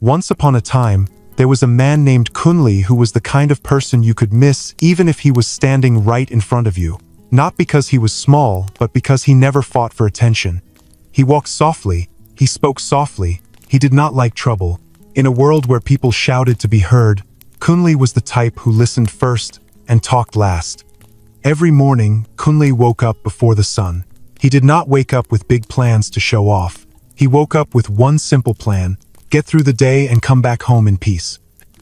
Once upon a time, there was a man named Kunli who was the kind of person you could miss even if he was standing right in front of you. Not because he was small, but because he never fought for attention. He walked softly, he spoke softly, he did not like trouble. In a world where people shouted to be heard, Kunli was the type who listened first and talked last. Every morning, Kunli woke up before the sun. He did not wake up with big plans to show off. He woke up with one simple plan: get through the day and come back home in peace.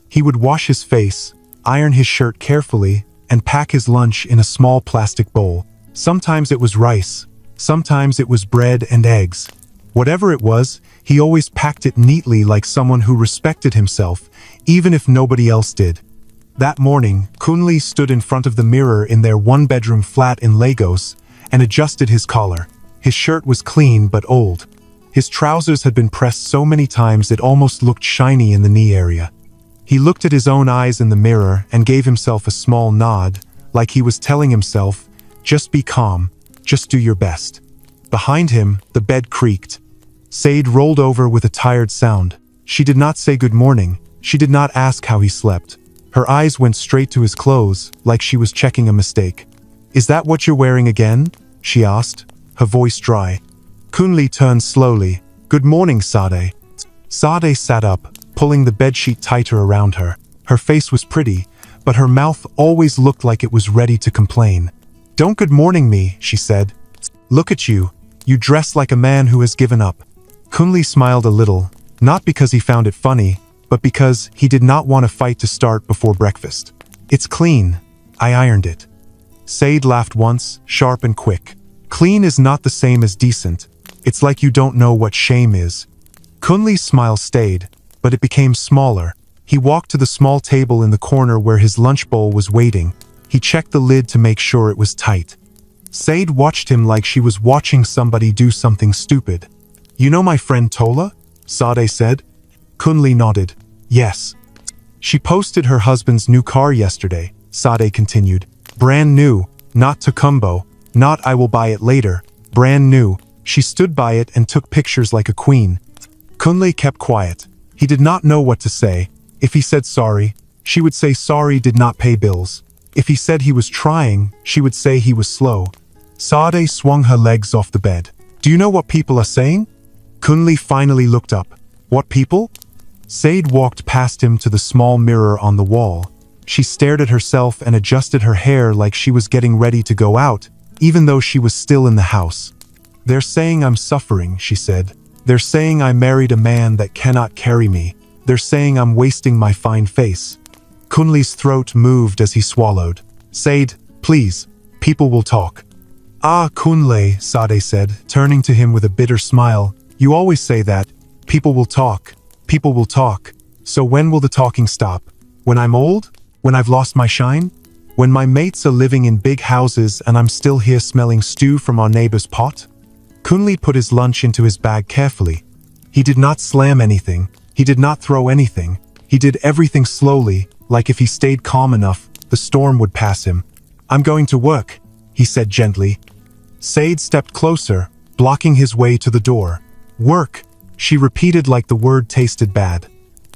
He would wash his face, iron his shirt carefully, and pack his lunch in a small plastic bowl. Sometimes it was rice, sometimes it was bread and eggs. Whatever it was, he always packed it neatly like someone who respected himself, even if nobody else did. That morning, Kunli stood in front of the mirror in their one-bedroom flat in Lagos and adjusted his collar. His shirt was clean but old. His trousers had been pressed so many times it almost looked shiny in the knee area. He looked at his own eyes in the mirror and gave himself a small nod, like he was telling himself, just be calm, just do your best. Behind him, the bed creaked. Said rolled over with a tired sound. She did not say good morning. She did not ask how he slept. Her eyes went straight to his clothes, like she was checking a mistake. Is that what you're wearing again? She asked, her voice dry. Kunli turned slowly. Good morning, Sade. Sade sat up, pulling the bedsheet tighter around her. Her face was pretty, but her mouth always looked like it was ready to complain. Don't good morning me, she said. Look at you. You dress like a man who has given up. Kunli smiled a little, not because he found it funny, but because he did not want a fight to start before breakfast. It's clean. I ironed it. Said laughed once, sharp and quick. Clean is not the same as decent. It's like you don't know what shame is. Kunli's smile stayed, but it became smaller. He walked to the small table in the corner where his lunch bowl was waiting. He checked the lid to make sure it was tight. Said watched him like she was watching somebody do something stupid. You know my friend Tola? Sade said. Kunli nodded. Yes. She posted her husband's new car yesterday, Sade continued. Brand new, not Tocumbo, not I will buy it later, brand new. She stood by it and took pictures like a queen. Kunli kept quiet. He did not know what to say. If he said sorry, she would say sorry did not pay bills. If he said he was trying, she would say he was slow. Sade swung her legs off the bed. Do you know what people are saying? Kunli finally looked up. What people? Said walked past him to the small mirror on the wall. She stared at herself and adjusted her hair like she was getting ready to go out, even though she was still in the house. They're saying I'm suffering, she said. They're saying I married a man that cannot carry me. They're saying I'm wasting my fine face. Kunli's throat moved as he swallowed. Said, please, people will talk. Ah, Kunle, Sade said, turning to him with a bitter smile. You always say that. People will talk. People will talk. So when will the talking stop? When I'm old? When I've lost my shine? When my mates are living in big houses and I'm still here smelling stew from our neighbor's pot? Kunli put his lunch into his bag carefully. He did not slam anything. He did not throw anything. He did everything slowly, like if he stayed calm enough, the storm would pass him. I'm going to work, he said gently. Said stepped closer, blocking his way to the door. Work, she repeated like the word tasted bad.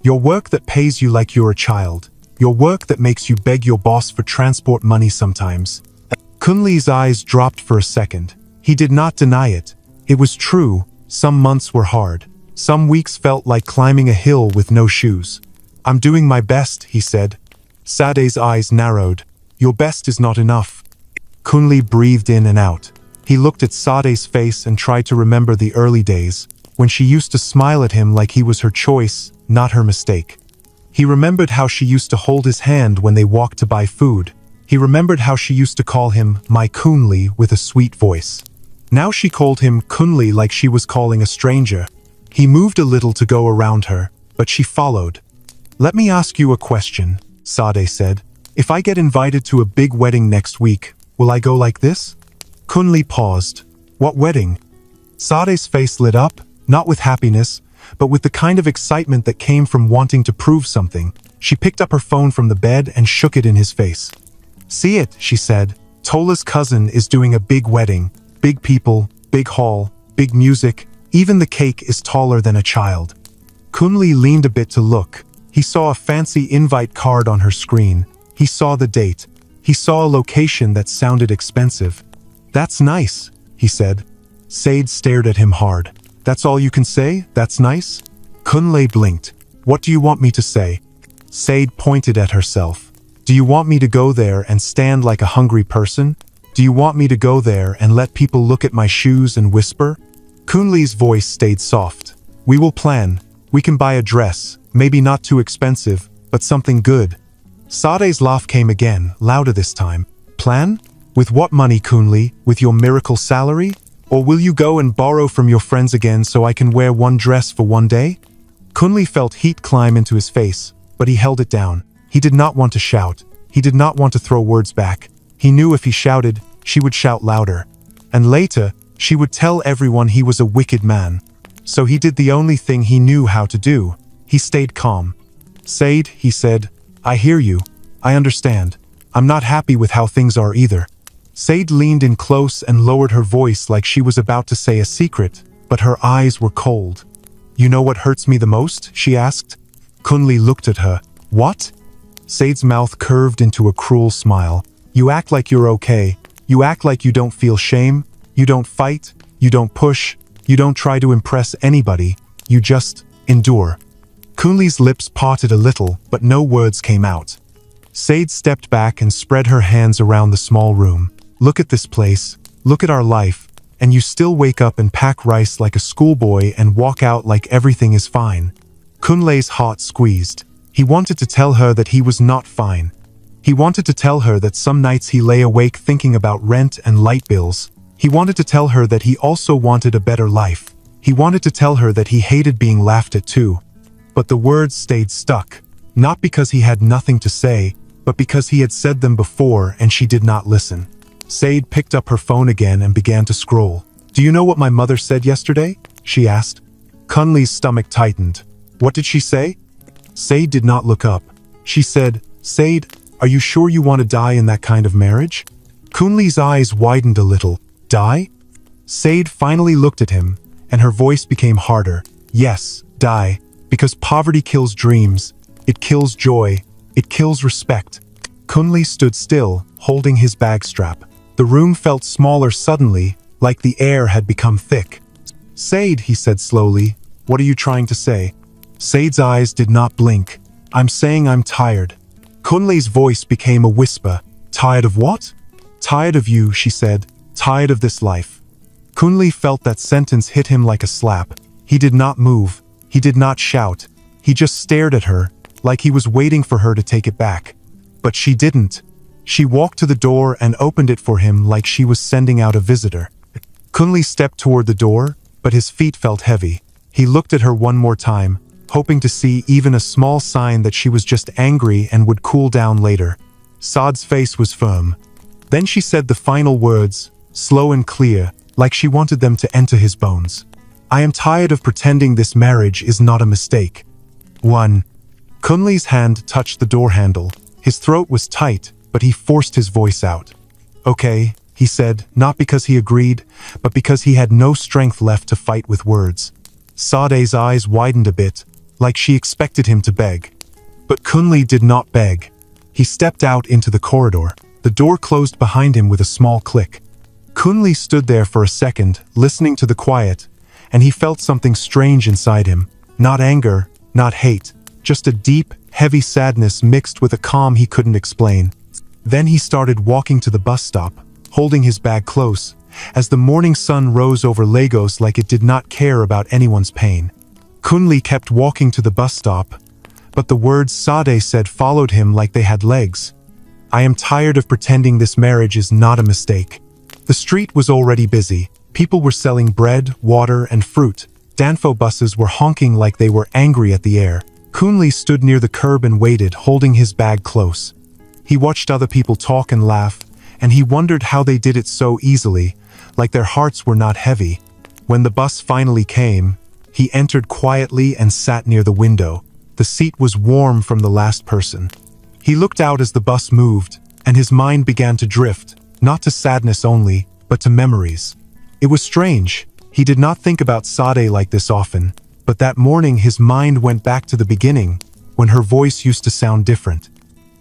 Your work that pays you like you're a child. Your work that makes you beg your boss for transport money sometimes. Kunli's eyes dropped for a second. He did not deny it. It was true, some months were hard. Some weeks felt like climbing a hill with no shoes. I'm doing my best, he said. Sade's eyes narrowed. Your best is not enough. Kunli breathed in and out. He looked at Sade's face and tried to remember the early days, when she used to smile at him like he was her choice, not her mistake. He remembered how she used to hold his hand when they walked to buy food. He remembered how she used to call him my Kunli with a sweet voice. Now she called him Kunli like she was calling a stranger. He moved a little to go around her, but she followed. Let me ask you a question, Sade said. If I get invited to a big wedding next week, will I go like this? Kunli paused. What wedding? Sade's face lit up, not with happiness, but with the kind of excitement that came from wanting to prove something. She picked up her phone from the bed and shook it in his face. See it, she said. Tola's cousin is doing a big wedding. Big people, big hall, big music. Even the cake is taller than a child. Kunli leaned a bit to look. He saw a fancy invite card on her screen. He saw the date. He saw a location that sounded expensive. "That's nice," he said. Sade stared at him hard. "That's all you can say? That's nice?" Kunle blinked. "What do you want me to say?" Sade pointed at herself. "Do you want me to go there and stand like a hungry person? Do you want me to go there and let people look at my shoes and whisper?" Kunli's voice stayed soft. "We will plan. We can buy a dress, maybe not too expensive, but something good." Sade's laugh came again, louder this time. "Plan? With what money, Kunli? With your miracle salary? Or will you go and borrow from your friends again so I can wear one dress for one day?" Kunli felt heat climb into his face, but he held it down. He did not want to shout. He did not want to throw words back. He knew if he shouted, she would shout louder. And later, she would tell everyone he was a wicked man. So he did the only thing he knew how to do. He stayed calm. "Sade," he said, "I hear you. I understand. I'm not happy with how things are either." Sade leaned in close and lowered her voice like she was about to say a secret, but her eyes were cold. "You know what hurts me the most?" she asked. Kunli looked at her. "What?" Sade's mouth curved into a cruel smile. "You act like you're okay. You act like you don't feel shame. You don't fight. You don't push. You don't try to impress anybody. You just endure." Kunli's lips parted a little, but no words came out. Sade stepped back and spread her hands around the small room. "Look at this place. Look at our life. And you still wake up and pack rice like a schoolboy and walk out like everything is fine." Kunle's heart squeezed. He wanted to tell her that he was not fine. He wanted to tell her that some nights he lay awake thinking about rent and light bills. He wanted to tell her that he also wanted a better life. He wanted to tell her that he hated being laughed at too. But the words stayed stuck. Not because he had nothing to say, but because he had said them before and she did not listen. Sade picked up her phone again and began to scroll. "Do you know what my mother said yesterday?" she asked. Kunli's stomach tightened. "What did she say?" Sade did not look up. She said, "Sade, are you sure you want to die in that kind of marriage?" Kunli's eyes widened a little. "Die?" Sade finally looked at him, and her voice became harder. "Yes, die. Because poverty kills dreams. It kills joy. It kills respect." Kunli stood still, holding his bag strap. The room felt smaller suddenly, like the air had become thick. "Sade," he said slowly, "what are you trying to say?" Sade's eyes did not blink. "I'm saying I'm tired." Kunli's voice became a whisper. "Tired of what?" "Tired of you," she said. "Tired of this life." Kunli felt that sentence hit him like a slap. He did not move. He did not shout. He just stared at her, like he was waiting for her to take it back. But she didn't. She walked to the door and opened it for him like she was sending out a visitor. Kunli stepped toward the door, but his feet felt heavy. He looked at her one more time, hoping to see even a small sign that she was just angry and would cool down later. Sade's face was firm. Then she said the final words, slow and clear, like she wanted them to enter his bones. "I am tired of pretending this marriage is not a mistake." 1. Kunli's hand touched the door handle. His throat was tight, but he forced his voice out. "Okay," he said, not because he agreed, but because he had no strength left to fight with words. Sade's eyes widened a bit, like she expected him to beg. But Kunli did not beg. He stepped out into the corridor. The door closed behind him with a small click. Kunli stood there for a second, listening to the quiet, and he felt something strange inside him. Not anger, not hate, just a deep, heavy sadness mixed with a calm he couldn't explain. Then he started walking to the bus stop, holding his bag close, as the morning sun rose over Lagos like it did not care about anyone's pain. Kunli kept walking to the bus stop, but the words Sade said followed him like they had legs. "I am tired of pretending this marriage is not a mistake." The street was already busy. People were selling bread, water, and fruit. Danfo buses were honking like they were angry at the air. Kunli stood near the curb and waited, holding his bag close. He watched other people talk and laugh, and he wondered how they did it so easily, like their hearts were not heavy. When the bus finally came, he entered quietly and sat near the window. The seat was warm from the last person. He looked out as the bus moved, and his mind began to drift, not to sadness only, but to memories. It was strange. He did not think about Sade like this often. But that morning his mind went back to the beginning, when her voice used to sound different.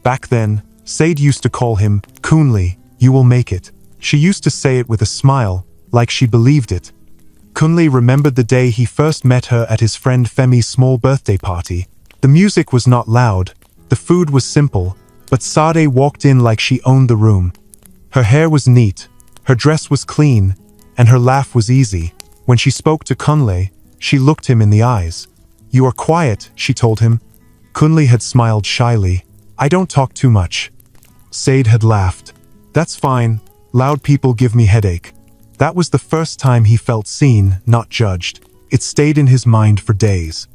Back then, Said used to call him, "Kunle, you will make it." She used to say it with a smile, like she believed it. Kunle remembered the day he first met her at his friend Femi's small birthday party. The music was not loud, the food was simple, but Sade walked in like she owned the room. Her hair was neat, her dress was clean, and her laugh was easy. When she spoke to Kunle, she looked him in the eyes. "You are quiet," she told him. Kunle had smiled shyly. "I don't talk too much." Said had laughed. "That's fine, loud people give me headache." That was the first time he felt seen, not judged. It stayed in his mind for days.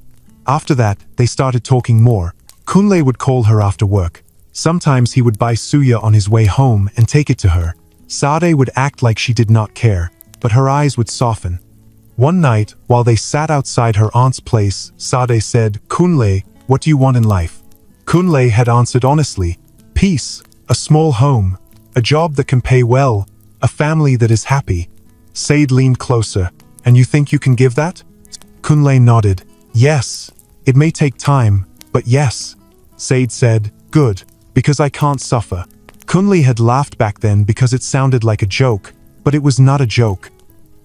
After that, they started talking more. Kunle would call her after work. Sometimes he would buy suya on his way home and take it to her. Sade would act like she did not care, but her eyes would soften. One night, while they sat outside her aunt's place, Sade said, "Kunle, what do you want in life?" Kunle had answered honestly, "Peace, a small home, a job that can pay well, a family that is happy." Said leaned closer. "And you think you can give that?" Kunle nodded. "Yes. It may take time, but yes." Said said, "Good, because I can't suffer." Kunle had laughed back then because it sounded like a joke, but it was not a joke.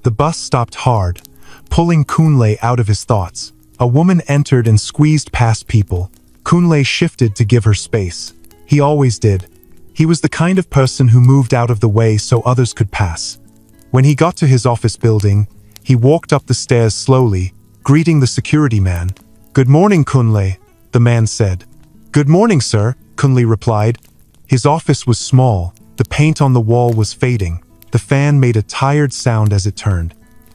The bus stopped hard, pulling Kunle out of his thoughts. A woman entered and squeezed past people. Kunle shifted to give her space. He always did. He was the kind of person who moved out of the way so others could pass. When he got to his office building, he walked up the stairs slowly, greeting the security man. "Good morning, Kunle," the man said. "Good morning, sir," Kunle replied. His office was small, the paint on the wall was fading, the fan made a tired sound as it turned.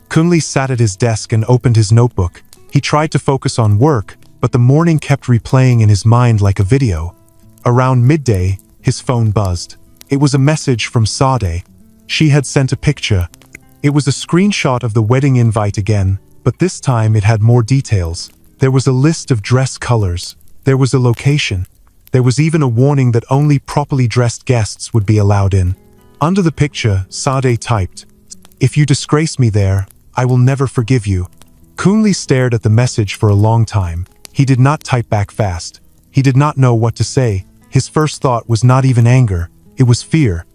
Kunle sat at his desk and opened his notebook. He tried to focus on work, but the morning kept replaying in his mind like a video. Around midday, his phone buzzed. It was a message from Sade. She had sent a picture. It was a screenshot of the wedding invite again, but this time it had more details. There was a list of dress colors. There was a location. There was even a warning that only properly dressed guests would be allowed in. Under the picture, Sade typed, "If you disgrace me there, I will never forgive you." Kunle stared at the message for a long time. He did not type back fast. He did not know what to say. His first thought was not even anger. It was fear.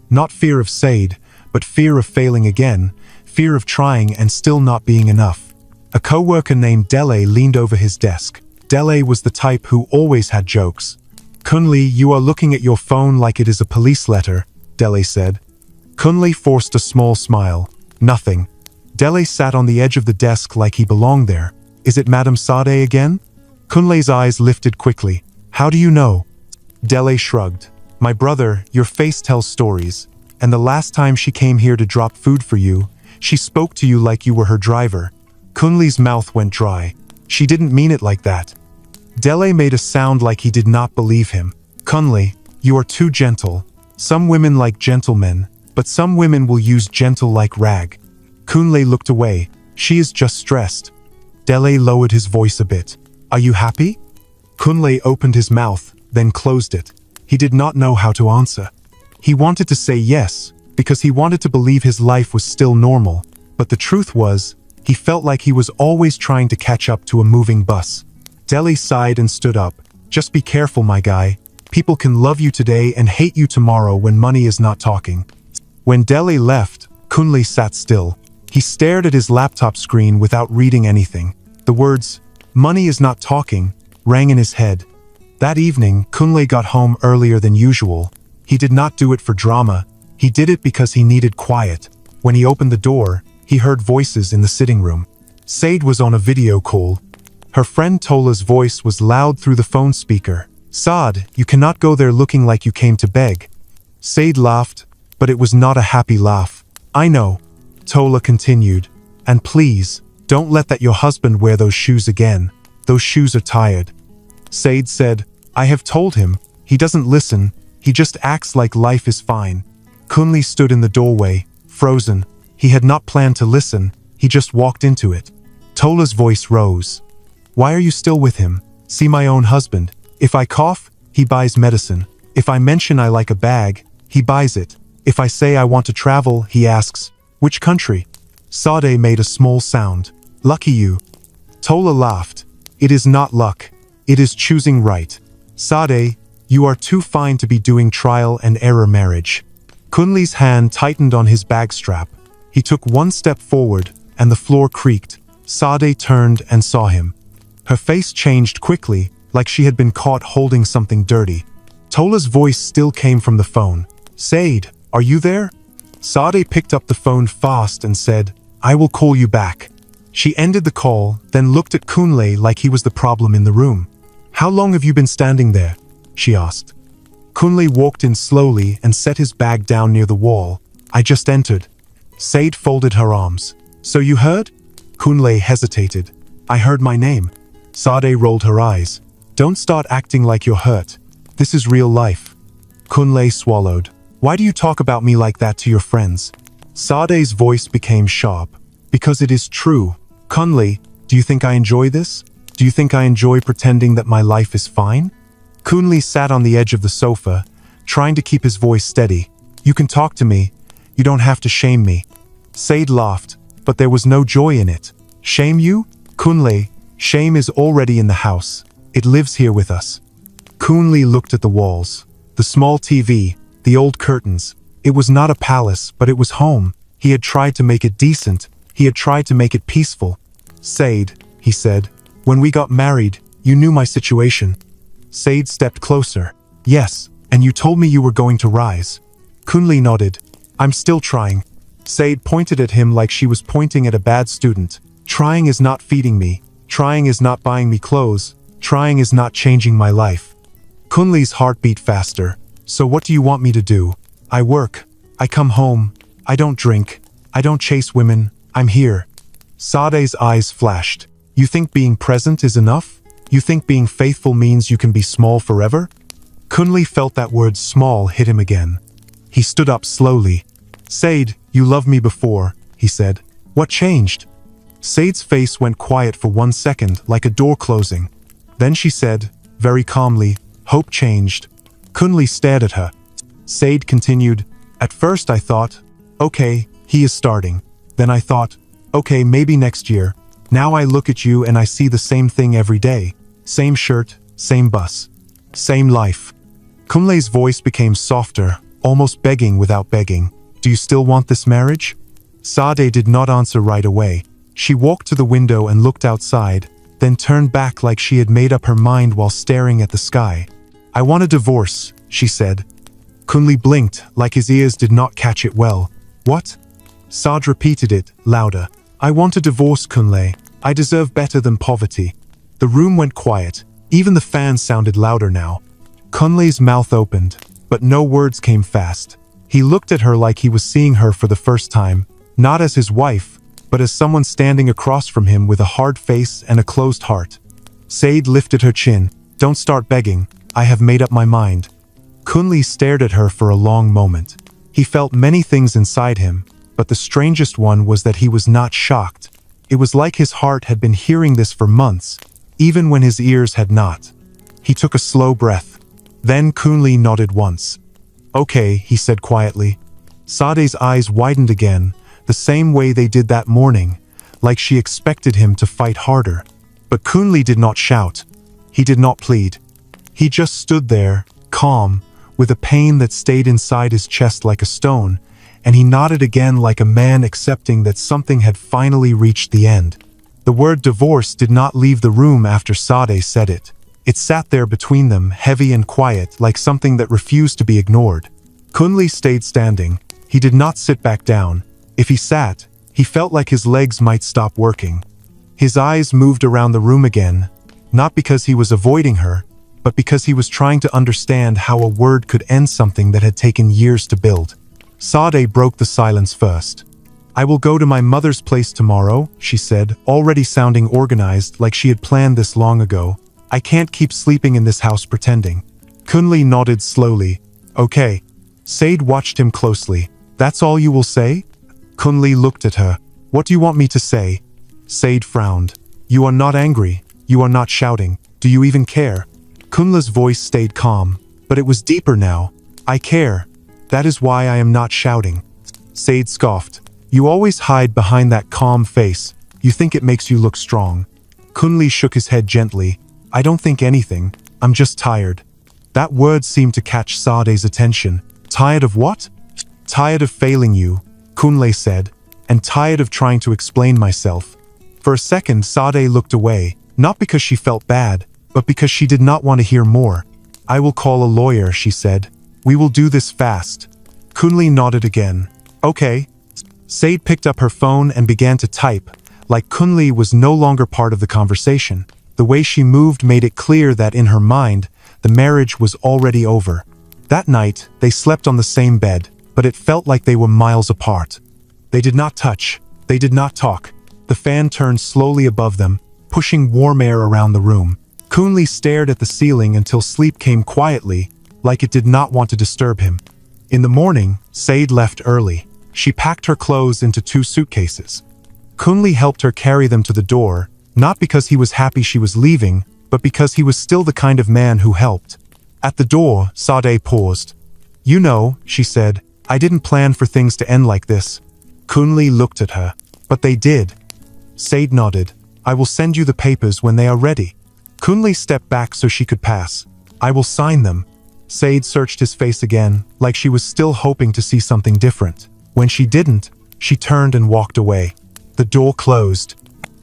Not fear of Said, but fear of failing again, fear of trying and still not being enough. A co-worker named Dele leaned over his desk. Dele was the type who always had jokes. "Kunle, you are looking at your phone like it is a police letter," Dele said. Kunle forced a small smile. "Nothing." Dele sat on the edge of the desk like he belonged there. "Is it Madame Sade again?" Kunle's eyes lifted quickly. "How do you know?" Dele shrugged. "My brother, your face tells stories. And the last time she came here to drop food for you, she spoke to you like you were her driver." Kunle's mouth went dry. "She didn't mean it like that." Dele made a sound like he did not believe him. "Kunle, you are too gentle. Some women like gentlemen, but some women will use gentle like rag." Kunle looked away. "She is just stressed." Dele lowered his voice a bit. "Are you happy?" Kunle opened his mouth, then closed it. He did not know how to answer. He wanted to say yes, because he wanted to believe his life was still normal, but the truth was, he felt like he was always trying to catch up to a moving bus. Dele sighed and stood up. "Just be careful, my guy. People can love you today and hate you tomorrow when money is not talking." When Dele left, Kunle sat still. He stared at his laptop screen without reading anything. The words, "money is not talking," rang in his head. That evening, Kunle got home earlier than usual. He did not do it for drama. He did it because he needed quiet. When he opened the door, he heard voices in the sitting room. Said was on a video call. Her friend Tola's voice was loud through the phone speaker. "Saad, you cannot go there looking like you came to beg." Said laughed, but it was not a happy laugh. "I know," Tola continued. "And please, don't let that your husband wear those shoes again. Those shoes are tired." Said said, "I have told him. He doesn't listen. He just acts like life is fine." Kunle stood in the doorway, frozen. He had not planned to listen. He just walked into it. Tola's voice rose. "Why are you still with him? See my own husband. If I cough, he buys medicine. If I mention I like a bag, he buys it. If I say I want to travel, he asks, 'Which country?'" Sade made a small sound. "Lucky you." Tola laughed. It is not luck. It is choosing right. Sade, you are too fine to be doing trial and error marriage. Kunli's hand tightened on his bag strap. He took one step forward, and the floor creaked. Sade turned and saw him. Her face changed quickly, like she had been caught holding something dirty. Tola's voice still came from the phone. Sade, are you there? Sade picked up the phone fast and said, I will call you back. She ended the call, then looked at Kunle like he was the problem in the room. How long have you been standing there? She asked. Kunle walked in slowly and set his bag down near the wall. I just entered. Sade folded her arms. So you heard? Kunle hesitated. I heard my name. Sade rolled her eyes. Don't start acting like you're hurt. This is real life. Kunle swallowed. Why do you talk about me like that to your friends? Sade's voice became sharp. Because it is true. Kunle, do you think I enjoy this? Do you think I enjoy pretending that my life is fine? Kunle sat on the edge of the sofa, trying to keep his voice steady. You can talk to me. You don't have to shame me. Sade laughed, but there was no joy in it. Shame you? Kunle, shame is already in the house. It lives here with us. Kunle looked at the walls. The small TV, the old curtains. It was not a palace, but it was home. He had tried to make it decent. He had tried to make it peaceful. Sade, he said, when we got married, you knew my situation. Sade stepped closer. Yes, and you told me you were going to rise. Kunle nodded. I'm still trying. Sade pointed at him like she was pointing at a bad student. Trying is not feeding me. Trying is not buying me clothes. Trying is not changing my life. Kunle's heart beat faster. So what do you want me to do? I work. I come home. I don't drink. I don't chase women. I'm here. Sade's eyes flashed. You think being present is enough? You think being faithful means you can be small forever? Kunle felt that word small hit him again. He stood up slowly. Sade, you loved me before, he said. What changed? Sade's face went quiet for 1 second, like a door closing. Then she said, very calmly, hope changed. Kunle stared at her. Sade continued, at first I thought, okay, he is starting. Then I thought, okay, maybe next year. Now I look at you and I see the same thing every day. Same shirt, same bus. Same life. Kunle's voice became softer, almost begging without begging. Do you still want this marriage? Sade did not answer right away. She walked to the window and looked outside, then turned back like she had made up her mind while staring at the sky. I want a divorce, she said. Kunle blinked, like his ears did not catch it well. What? Sade repeated it, louder. I want a divorce, Kunle. I deserve better than poverty. The room went quiet. Even the fan sounded louder now. Kunle's mouth opened, but no words came fast. He looked at her like he was seeing her for the first time, not as his wife, but as someone standing across from him with a hard face and a closed heart. Sade lifted her chin. Don't start begging. I have made up my mind. Kunle stared at her for a long moment. He felt many things inside him, but the strangest one was that he was not shocked. It was like his heart had been hearing this for months, even when his ears had not. He took a slow breath. Then Kunle nodded once. Okay, he said quietly. Sade's eyes widened again, the same way they did that morning, like she expected him to fight harder. But Kunle did not shout. He did not plead. He just stood there, calm, with a pain that stayed inside his chest like a stone, and he nodded again like a man accepting that something had finally reached the end. The word divorce did not leave the room after Sade said it. It sat there between them, heavy and quiet, like something that refused to be ignored. Kunle stayed standing. He did not sit back down. If he sat, he felt like his legs might stop working. His eyes moved around the room again, not because he was avoiding her, but because he was trying to understand how a word could end something that had taken years to build. Sade broke the silence first. I will go to my mother's place tomorrow, she said, already sounding organized like she had planned this long ago. I can't keep sleeping in this house pretending. Kunle nodded slowly. Okay. Sade watched him closely. That's all you will say? Kunle looked at her. What do you want me to say? Sade frowned. You are not angry. You are not shouting. Do you even care? Kunle's voice stayed calm, but it was deeper now. I care. That is why I am not shouting. Sade scoffed. You always hide behind that calm face. You think it makes you look strong. Kunli shook his head gently. I don't think anything. I'm just tired. That word seemed to catch Sade's attention. Tired of what? Tired of failing you, Kunle said, and tired of trying to explain myself. For a second, Sade looked away, not because she felt bad, but because she did not want to hear more. I will call a lawyer, she said. We will do this fast. Kunli nodded again. Okay. Sade picked up her phone and began to type, like Kunli was no longer part of the conversation. The way she moved made it clear that in her mind, the marriage was already over. That night, they slept on the same bed, but it felt like they were miles apart. They did not touch. They did not talk. The fan turned slowly above them, pushing warm air around the room. Kunli stared at the ceiling until sleep came quietly, like it did not want to disturb him. In the morning, Sade left early. She packed her clothes into 2 suitcases. Kunli helped her carry them to the door, not because he was happy she was leaving, but because he was still the kind of man who helped. At the door, Sade paused. You know, she said, I didn't plan for things to end like this. Kunli looked at her. But they did. Sade nodded. I will send you the papers when they are ready. Kunli stepped back so she could pass. I will sign them. Sade searched his face again, like she was still hoping to see something different. When she didn't, she turned and walked away. The door closed.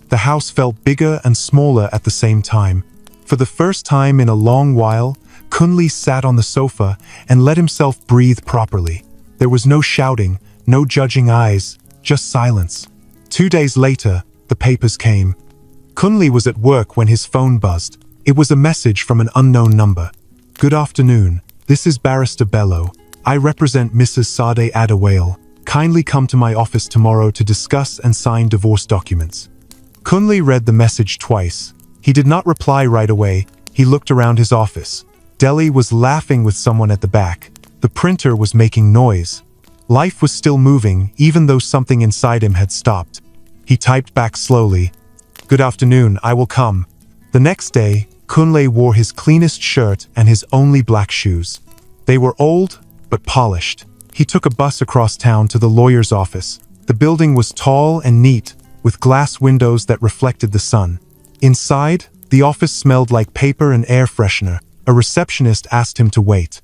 The house felt bigger and smaller at the same time. For the first time in a long while, Kunli sat on the sofa and let himself breathe properly. There was no shouting, no judging eyes, just silence. 2 days later, the papers came. Kunli was at work when his phone buzzed. It was a message from an unknown number. Good afternoon. This is Barrister Bello. I represent Mrs. Sade Adewale. Kindly come to my office tomorrow to discuss and sign divorce documents. Kunli read the message twice. He did not reply right away. He looked around his office. Deli was laughing with someone at the back. The printer was making noise. Life was still moving, even though something inside him had stopped. He typed back slowly. Good afternoon, I will come. The next day, Kunle wore his cleanest shirt and his only black shoes. They were old, but polished. He took a bus across town to the lawyer's office. The building was tall and neat, with glass windows that reflected the sun. Inside, the office smelled like paper and air freshener. A receptionist asked him to wait.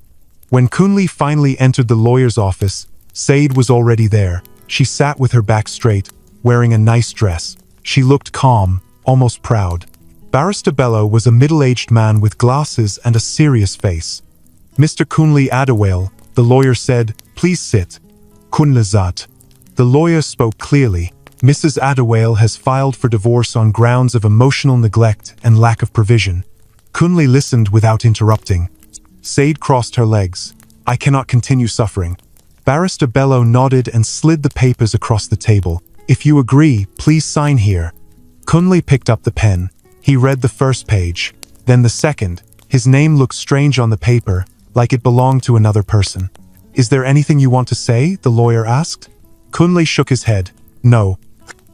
When Kunle finally entered the lawyer's office, Sade was already there. She sat with her back straight, wearing a nice dress. She looked calm, almost proud. Barrister Bello was a middle-aged man with glasses and a serious face. Mr. Kunle Adewale, the lawyer said, please sit. Kunlezat. The lawyer spoke clearly. Mrs. Adewale has filed for divorce on grounds of emotional neglect and lack of provision. Kunle listened without interrupting. Sade crossed her legs. I cannot continue suffering. Barrister Bello nodded and slid the papers across the table. If you agree, please sign here. Kunle picked up the pen. He read the first page, then the second. His name looked strange on the paper, like it belonged to another person. Is there anything you want to say? The lawyer asked. Kunle shook his head. No.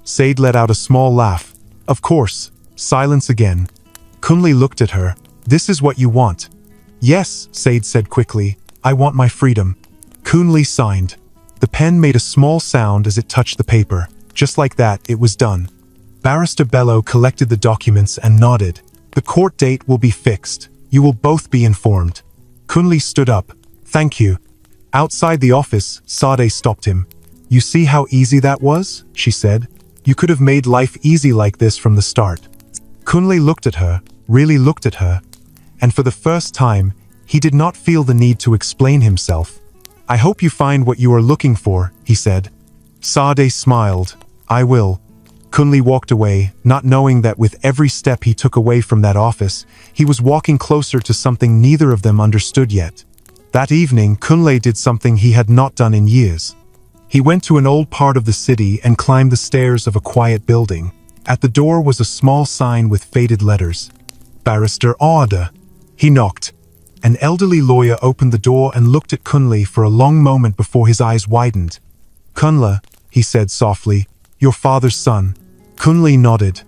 Sade let out a small laugh. Of course. Silence again. Kunle looked at her. This is what you want. Yes, Sade said quickly. I want my freedom. Kunle signed. The pen made a small sound as it touched the paper. Just like that, it was done. Barrister Bello collected the documents and nodded. The court date will be fixed. You will both be informed. Kunle stood up. Thank you. Outside the office, Sade stopped him. You see how easy that was? She said. You could have made life easy like this from the start. Kunle looked at her, really looked at her, and for the first time, he did not feel the need to explain himself. I hope you find what you are looking for, he said. Sade smiled. I will. Kunle walked away, not knowing that with every step he took away from that office, he was walking closer to something neither of them understood yet. That evening, Kunle did something he had not done in years. He went to an old part of the city and climbed the stairs of a quiet building. At the door was a small sign with faded letters. Barrister Order. He knocked. An elderly lawyer opened the door and looked at Kunle for a long moment before his eyes widened. Kunle, he said softly, your father's son. Kunle nodded.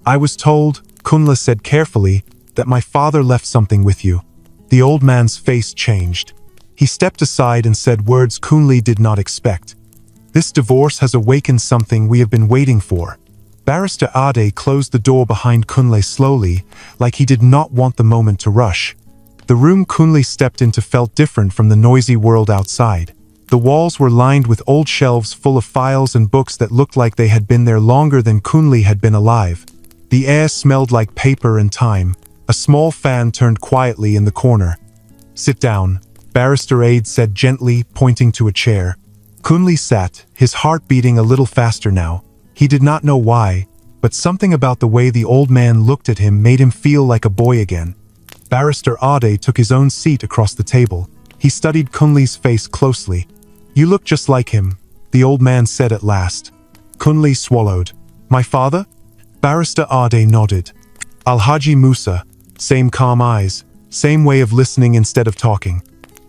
I was told, Kunle said carefully, that my father left something with you. The old man's face changed. He stepped aside and said words Kunle did not expect. This divorce has awakened something we have been waiting for. Barrister Ade closed the door behind Kunle slowly, like he did not want the moment to rush. The room Kunle stepped into felt different from the noisy world outside. The walls were lined with old shelves full of files and books that looked like they had been there longer than Kunle had been alive. The air smelled like paper and time. A small fan turned quietly in the corner. "Sit down," Barrister Ade said gently, pointing to a chair. Kunle sat, his heart beating a little faster now. He did not know why, but something about the way the old man looked at him made him feel like a boy again. Barrister Ade took his own seat across the table. He studied Kunle's face closely. "You look just like him," the old man said at last. Kunle swallowed. "My father?" Barrister Ade nodded. "Alhaji Musa, same calm eyes, same way of listening instead of talking."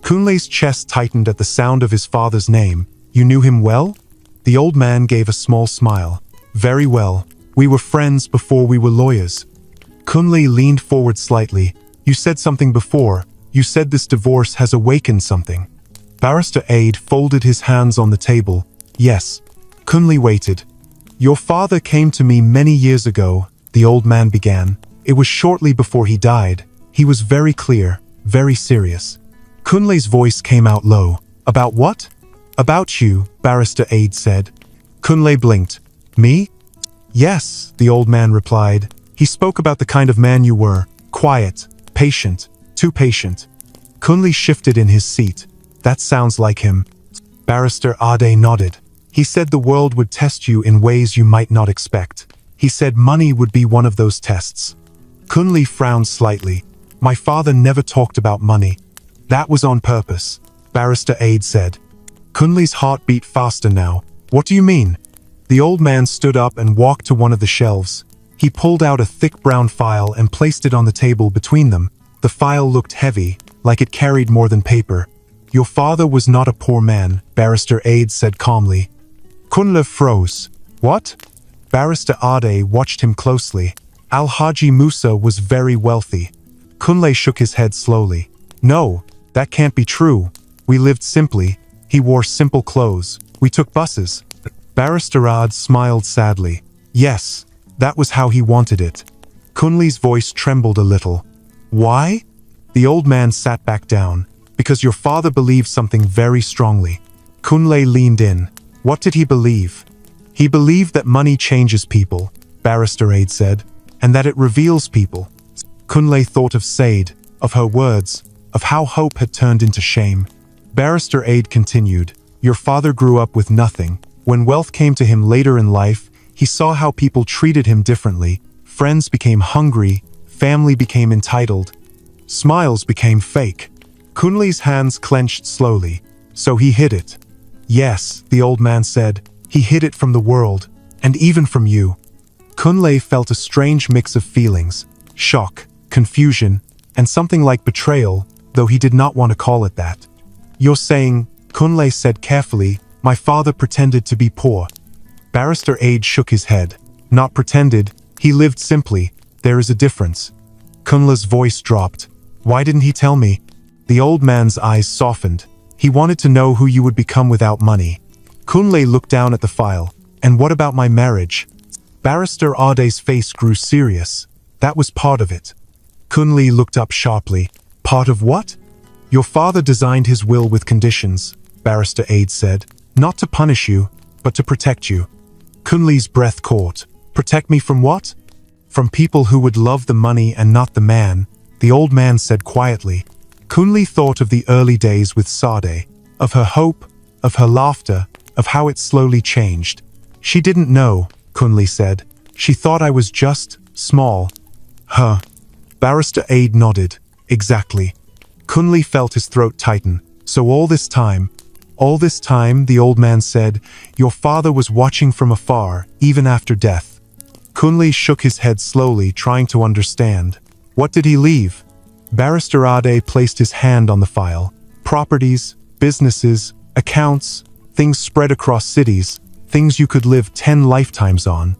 Kunle's chest tightened at the sound of his father's name. "You knew him well?" The old man gave a small smile. "Very well. We were friends before we were lawyers." Kunle leaned forward slightly. "You said something before. You said this divorce has awakened something." Barrister Ade folded his hands on the table. "Yes." Kunle waited. "Your father came to me many years ago," the old man began. "It was shortly before he died. He was very clear, very serious." Kunle's voice came out low. "About what?" "About you," Barrister Ade said. Kunle blinked. "Me?" "Yes," the old man replied. "He spoke about the kind of man you were. Quiet, patient, too patient." Kunle shifted in his seat. "That sounds like him." Barrister Ade nodded. "He said the world would test you in ways you might not expect. He said money would be one of those tests." Kunle frowned slightly. "My father never talked about money." "That was on purpose," Barrister Ade said. Kunle's heart beat faster now. "What do you mean?" The old man stood up and walked to one of the shelves. He pulled out a thick brown file and placed it on the table between them. The file looked heavy, like it carried more than paper. "Your father was not a poor man," Barrister Ade said calmly. Kunle froze. "What?" Barrister Ade watched him closely. "Alhaji Musa was very wealthy." Kunle shook his head slowly. "No, that can't be true. We lived simply. He wore simple clothes. We took buses." Barrister Ade smiled sadly. "Yes, that was how he wanted it." Kunle's voice trembled a little. "Why?" The old man sat back down. "Because your father believed something very strongly." Kunle leaned in. "What did he believe?" "He believed that money changes people," Barrister Ade said, "and that it reveals people." Kunle thought of Said, of her words, of how hope had turned into shame. Barrister Ade continued. "Your father grew up with nothing. When wealth came to him later in life, he saw how people treated him differently. Friends became hungry, family became entitled. Smiles became fake." Kunle's hands clenched slowly. "So he hid it." "Yes," the old man said. "He hid it from the world, and even from you." Kunle felt a strange mix of feelings. Shock, confusion, and something like betrayal, though he did not want to call it that. "You're saying," Kunle said carefully, "my father pretended to be poor." Barrister Ade shook his head. "Not pretended, he lived simply. There is a difference." Kunle's voice dropped. "Why didn't he tell me?" The old man's eyes softened. "He wanted to know who you would become without money." Kunle looked down at the file. "And what about my marriage?" Barrister Ade's face grew serious. "That was part of it." Kunle looked up sharply. "Part of what?" "Your father designed his will with conditions," Barrister Ade said. "Not to punish you, but to protect you." Kunle's breath caught. "Protect me from what?" "From people who would love the money and not the man," the old man said quietly. Kunle thought of the early days with Sade, of her hope, of her laughter, of how it slowly changed. "She didn't know," Kunle said. "She thought I was just small." "Huh." Barrister Ade nodded. "Exactly." Kunle felt his throat tighten. "So all this time, the old man said, your father was watching from afar, even after death." Kunle shook his head slowly, trying to understand. "What did he leave?" Barrister Ade placed his hand on the file. "Properties, businesses, accounts, things spread across cities, things you could live 10 lifetimes on."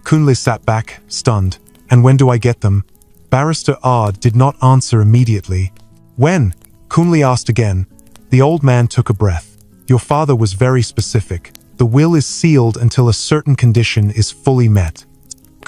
Kunle sat back, stunned. "And when do I get them?" Barrister Ade did not answer immediately. "When?" Kunle asked again. The old man took a breath. "Your father was very specific. The will is sealed until a certain condition is fully met."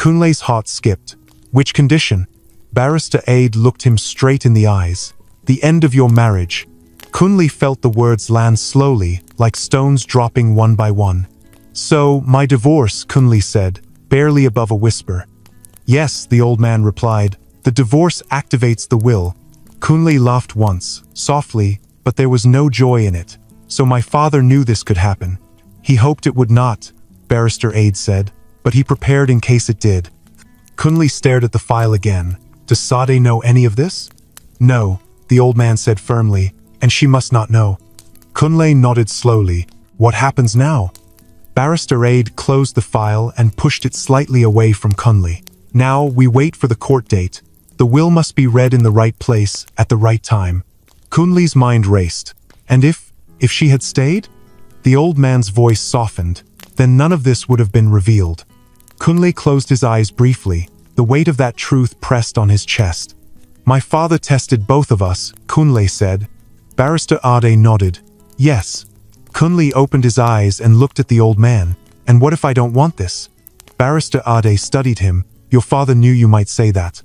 Kunle's heart skipped. Which condition? Barrister Aid looked him straight in the eyes. The end of your marriage. Kunle felt the words land slowly, like stones dropping one by one. So, my divorce, Kunle said, barely above a whisper. Yes, the old man replied. The divorce activates the will. Kunle laughed once, softly, but there was no joy in it. So my father knew this could happen. He hoped it would not, Barrister Aid said, but he prepared in case it did. Kunle stared at the file again. Does Sade know any of this? No, the old man said firmly, and she must not know. Kunle nodded slowly. What happens now? Barrister Aid closed the file and pushed it slightly away from Kunle. Now we wait for the court date. The will must be read in the right place, at the right time. Kunle's mind raced. And if she had stayed? The old man's voice softened. Then none of this would have been revealed. Kunle closed his eyes briefly. The weight of that truth pressed on his chest. My father tested both of us, Kunle said. Barrister Ade nodded. Yes. Kunle opened his eyes and looked at the old man. And what if I don't want this? Barrister Ade studied him. Your father knew you might say that.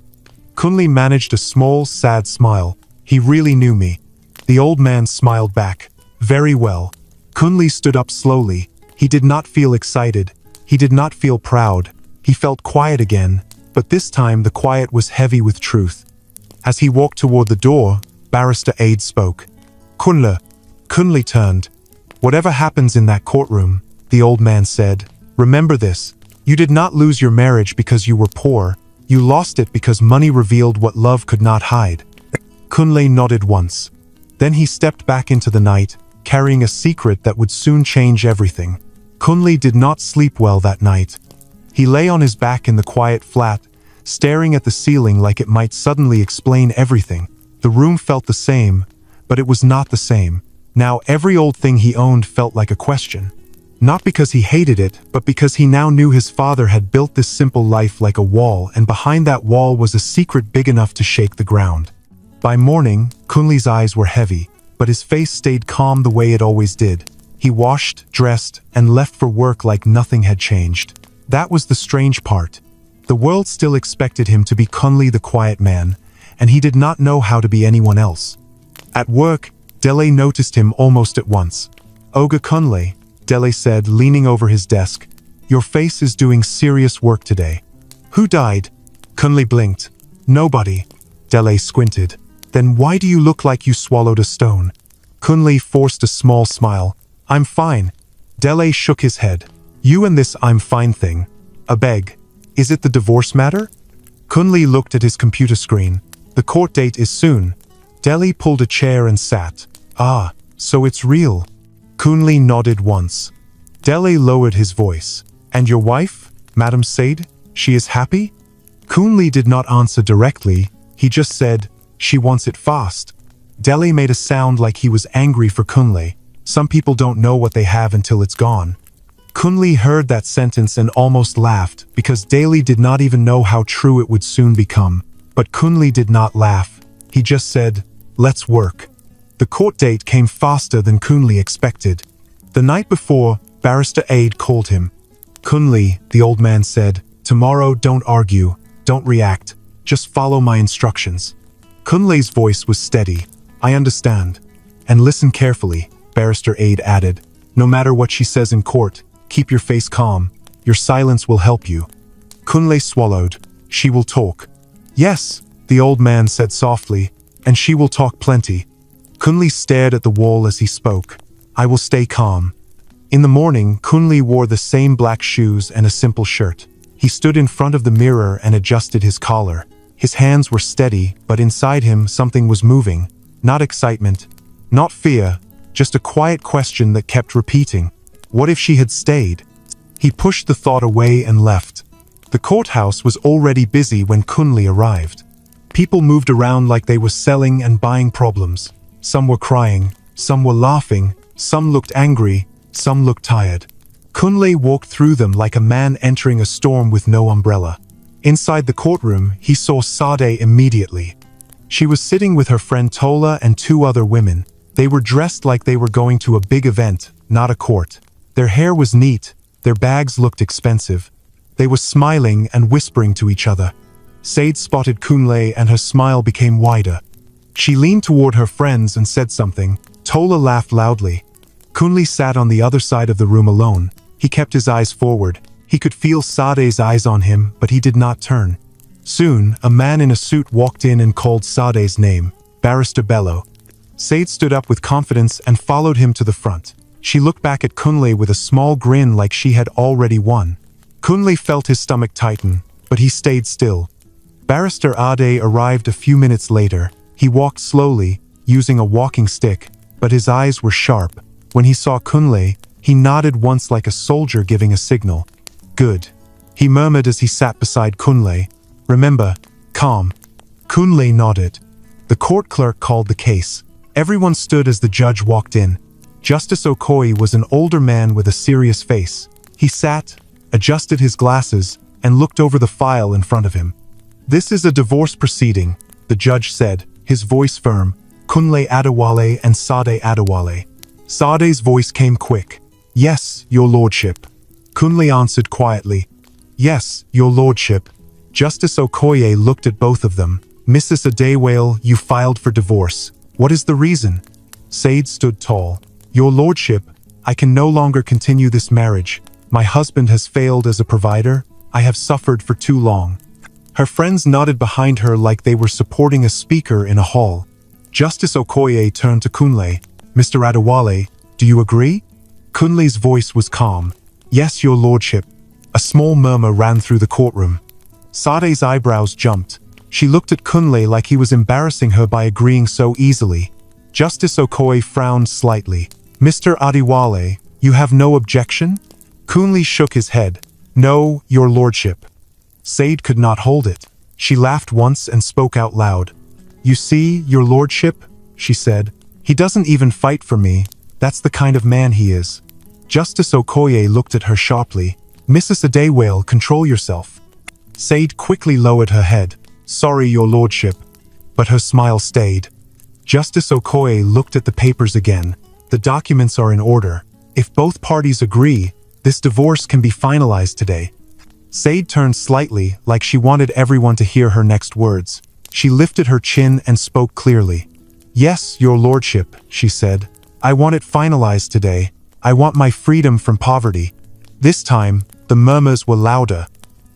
Kunle managed a small, sad smile. He really knew me. The old man smiled back. Very well. Kunle stood up slowly. He did not feel excited. He did not feel proud. He felt quiet again, but this time the quiet was heavy with truth. As he walked toward the door, Barrister Aid spoke. Kunle turned. Whatever happens in that courtroom, the old man said, remember this. You did not lose your marriage because you were poor. You lost it because money revealed what love could not hide. Kunle nodded once. Then he stepped back into the night, carrying a secret that would soon change everything. Kunle did not sleep well that night. He lay on his back in the quiet flat, staring at the ceiling like it might suddenly explain everything. The room felt the same, but it was not the same. Now every old thing he owned felt like a question. Not because he hated it, but because he now knew his father had built this simple life like a wall, and behind that wall was a secret big enough to shake the ground. By morning, Kunle's eyes were heavy, but his face stayed calm the way it always did. He washed, dressed, and left for work like nothing had changed. That was the strange part. The world still expected him to be Kunle the quiet man, and he did not know how to be anyone else. At work, Dele noticed him almost at once. Oga Kunle, Dele said, leaning over his desk. Your face is doing serious work today. Who died? Kunle blinked. Nobody. Dele squinted. Then why do you look like you swallowed a stone? Kunle forced a small smile. I'm fine. Dele shook his head. You and this I'm fine thing. Abeg, is it the divorce matter? Kunle looked at his computer screen. The court date is soon. Dele pulled a chair and sat. Ah, so it's real. Kunle nodded once. Dele lowered his voice. And your wife, Madam Sade, she is happy? Kunle did not answer directly. He just said, she wants it fast. Dele made a sound like he was angry for Kunle. Some people don't know what they have until it's gone. Kunle heard that sentence and almost laughed, because Dele did not even know how true it would soon become. But Kunle did not laugh. He just said, let's work. The court date came faster than Kunle expected. The night before, Barrister Aid called him. Kunle, the old man said, tomorrow don't argue, don't react, just follow my instructions. Kunle's voice was steady. I understand. And listen carefully, Barrister Aid added. No matter what she says in court, keep your face calm. Your silence will help you. Kunle swallowed. She will talk. Yes, the old man said softly, and she will talk plenty. Kunle stared at the wall as he spoke. I will stay calm. In the morning, Kunle wore the same black shoes and a simple shirt. He stood in front of the mirror and adjusted his collar. His hands were steady, but inside him something was moving. Not excitement, not fear, just a quiet question that kept repeating. What if she had stayed? He pushed the thought away and left. The courthouse was already busy when Kunle arrived. People moved around like they were selling and buying problems. Some were crying, some were laughing, some looked angry, some looked tired. Kunle walked through them like a man entering a storm with no umbrella. Inside the courtroom, he saw Sade immediately. She was sitting with her friend Tola and two other women. They were dressed like they were going to a big event, not a court. Their hair was neat, their bags looked expensive. They were smiling and whispering to each other. Sade spotted Kunle and her smile became wider. She leaned toward her friends and said something. Tola laughed loudly. Kunle sat on the other side of the room alone. He kept his eyes forward. He could feel Sade's eyes on him, but he did not turn. Soon, a man in a suit walked in and called Sade's name, Barrister Bello. Sade stood up with confidence and followed him to the front. She looked back at Kunle with a small grin like she had already won. Kunle felt his stomach tighten, but he stayed still. Barrister Ade arrived a few minutes later. He walked slowly, using a walking stick, but his eyes were sharp. When he saw Kunle, he nodded once like a soldier giving a signal. Good, he murmured as he sat beside Kunle. Remember, calm. Kunle nodded. The court clerk called the case. Everyone stood as the judge walked in. Justice Okoye was an older man with a serious face. He sat, adjusted his glasses, and looked over the file in front of him. This is a divorce proceeding, the judge said, his voice firm. Kunle Adewale and Sade Adewale. Sade's voice came quick. Yes, your lordship. Kunle answered quietly. Yes, your lordship. Justice Okoye looked at both of them. Mrs. Adewale, you filed for divorce. What is the reason? Sade stood tall. Your lordship, I can no longer continue this marriage. My husband has failed as a provider. I have suffered for too long. Her friends nodded behind her like they were supporting a speaker in a hall. Justice Okoye turned to Kunle. Mr. Adewale, do you agree? Kunle's voice was calm. Yes, your lordship. A small murmur ran through the courtroom. Sade's eyebrows jumped. She looked at Kunle like he was embarrassing her by agreeing so easily. Justice Okoye frowned slightly. Mr. Adewale, you have no objection? Kunle shook his head. No, your lordship. Sade could not hold it. She laughed once and spoke out loud. You see, your lordship, she said. He doesn't even fight for me. That's the kind of man he is. Justice Okoye looked at her sharply. Mrs. Adewale, control yourself. Sade quickly lowered her head. Sorry, your lordship. But her smile stayed. Justice Okoye looked at the papers again. The documents are in order. If both parties agree, this divorce can be finalized today. Sade turned slightly, like she wanted everyone to hear her next words. She lifted her chin and spoke clearly. Yes, your lordship, she said. I want it finalized today. I want my freedom from poverty. This time, the murmurs were louder.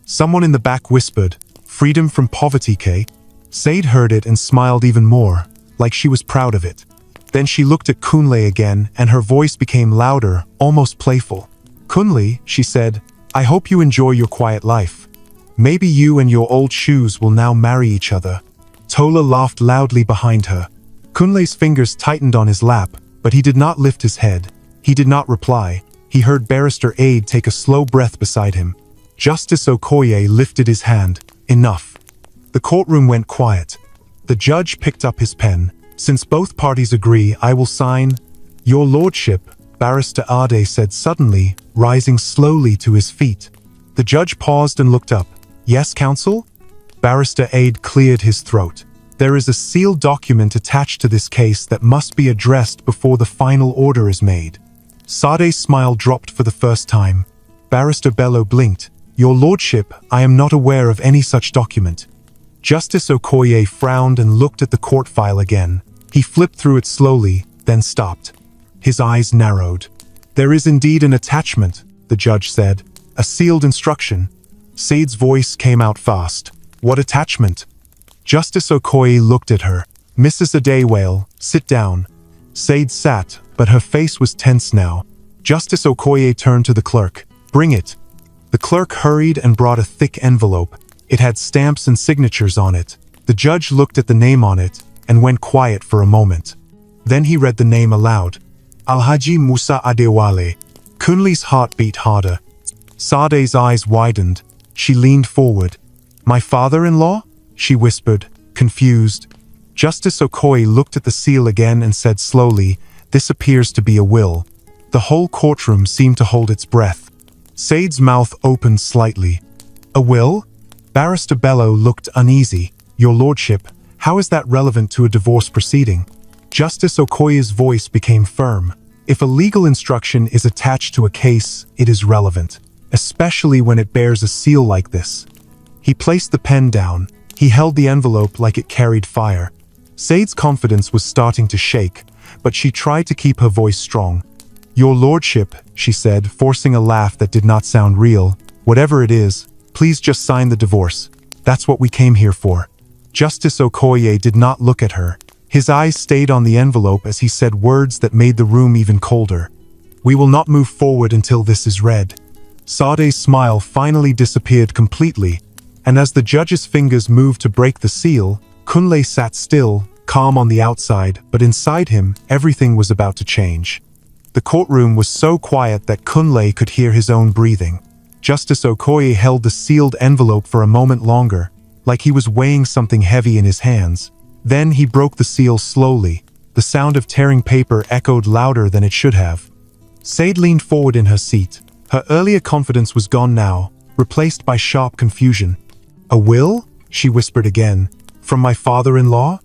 Someone in the back whispered, freedom from poverty, Kay? Sade heard it and smiled even more, like she was proud of it. Then she looked at Kunle again, and her voice became louder, almost playful. Kunle, she said, I hope you enjoy your quiet life. Maybe you and your old shoes will now marry each other. Tola laughed loudly behind her. Kunle's fingers tightened on his lap, but he did not lift his head. He did not reply. He heard Barrister Ade take a slow breath beside him. Justice Okoye lifted his hand. Enough. The courtroom went quiet. The judge picked up his pen. Since both parties agree, I will sign. Your lordship, Barrister Ade said suddenly, rising slowly to his feet. The judge paused and looked up. Yes, counsel? Barrister Ade cleared his throat. There is a sealed document attached to this case that must be addressed before the final order is made. Sade's smile dropped for the first time. Barrister Bello blinked. Your lordship, I am not aware of any such document. Justice Okoye frowned and looked at the court file again. He flipped through it slowly, then stopped. His eyes narrowed. There is indeed an attachment, the judge said. A sealed instruction. Sade's voice came out fast. What attachment? Justice Okoye looked at her. Mrs. Adewale, sit down. Sade sat, but her face was tense now. Justice Okoye turned to the clerk. Bring it. The clerk hurried and brought a thick envelope. It had stamps and signatures on it. The judge looked at the name on it and went quiet for a moment. Then he read the name aloud. Alhaji Musa Adewale. Kunle's heart beat harder. Sade's eyes widened. She leaned forward. My father-in-law? She whispered, confused. Justice Okoye looked at the seal again and said slowly, this appears to be a will. The whole courtroom seemed to hold its breath. Sade's mouth opened slightly. A will? Barrister Bello looked uneasy. Your lordship, how is that relevant to a divorce proceeding? Justice Okoye's voice became firm. If a legal instruction is attached to a case, it is relevant. especially when it bears a seal like this. He placed the pen down. He held the envelope like it carried fire. Said's confidence was starting to shake, but she tried to keep her voice strong. "Your lordship," she said, forcing a laugh that did not sound real. "Whatever it is, please just sign the divorce. That's what we came here for." Justice Okoye did not look at her. His eyes stayed on the envelope as he said words that made the room even colder. "We will not move forward until this is read." Sade's smile finally disappeared completely, and as the judge's fingers moved to break the seal, Kunle sat still, calm on the outside, but inside him, everything was about to change. The courtroom was so quiet that Kunle could hear his own breathing. Justice Okoye held the sealed envelope for a moment longer, like he was weighing something heavy in his hands. Then he broke the seal slowly. The sound of tearing paper echoed louder than it should have. Said leaned forward in her seat. Her earlier confidence was gone now, replaced by sharp confusion. "A will?" she whispered again. "From my father-in-law?"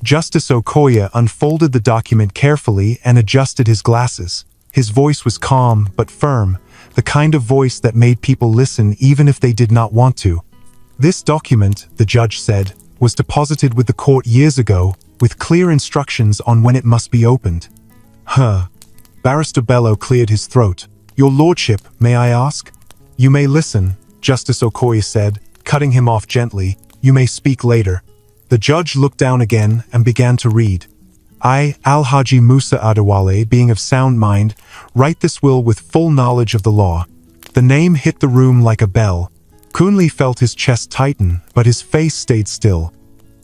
Justice Okoye unfolded the document carefully and adjusted his glasses. His voice was calm but firm, the kind of voice that made people listen even if they did not want to. "This document," the judge said, "was deposited with the court years ago, with clear instructions on when it must be opened." "Huh." Barrister Bello cleared his throat. "Your lordship, may I ask?" "You may listen," Justice Okoye said, cutting him off gently. "You may speak later." The judge looked down again and began to read. "I, Alhaji Musa Adewale, being of sound mind, write this will with full knowledge of the law." The name hit the room like a bell. Kunle felt his chest tighten, but his face stayed still.